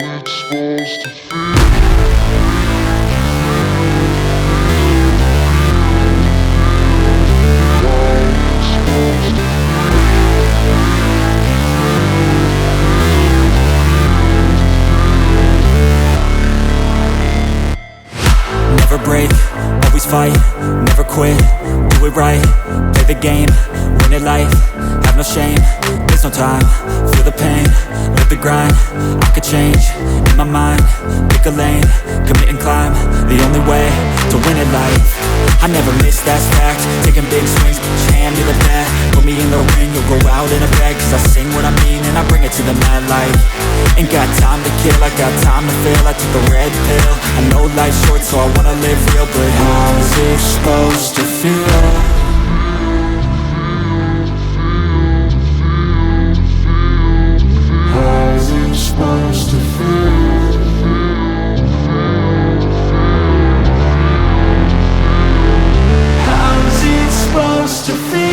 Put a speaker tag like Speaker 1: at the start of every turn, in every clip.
Speaker 1: it's supposed to feel.
Speaker 2: Never break, always fight, never quit, do it right, play the game, win it life, have no shame, there's no time, feel the pain, live the grind, I could change, in my mind, pick a lane, commit and climb, the only way to win it life. I never miss, that's fact, taking big swings, hand me the bat, put me in the ring, you'll go out in a bag, cause I sing what I mean and I bring it to the mad light. Ain't got time to kill, I got time to feel, I took the red pill, I know life's short so I wanna live real, but how's it supposed to feel?
Speaker 1: How's it supposed to feel?
Speaker 2: How's it supposed to feel?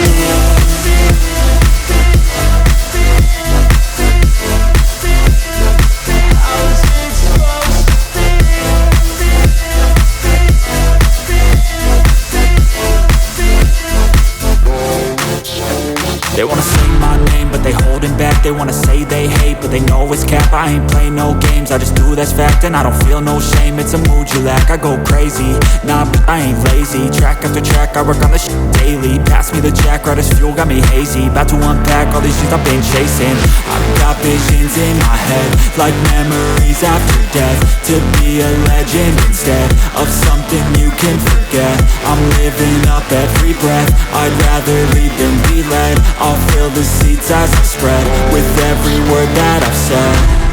Speaker 2: They wanna say my name, but they holding back. They wanna say they hate, but they know it's cap. I ain't play no games, I just do that's fact. And I don't feel no shame, it's a mood you lack. I go crazy, nah, but I ain't lazy. Track after track, I work on this shit daily. Pass me the jack, right as fuel, got me hazy. About to unpack all these things I've been chasing. I've got visions in my head, like memories after death. To be a legend instead of something you can forget. I'm living up every breath, I'd rather lead than be led. I'll fill the seats as I spread with every word that I've said.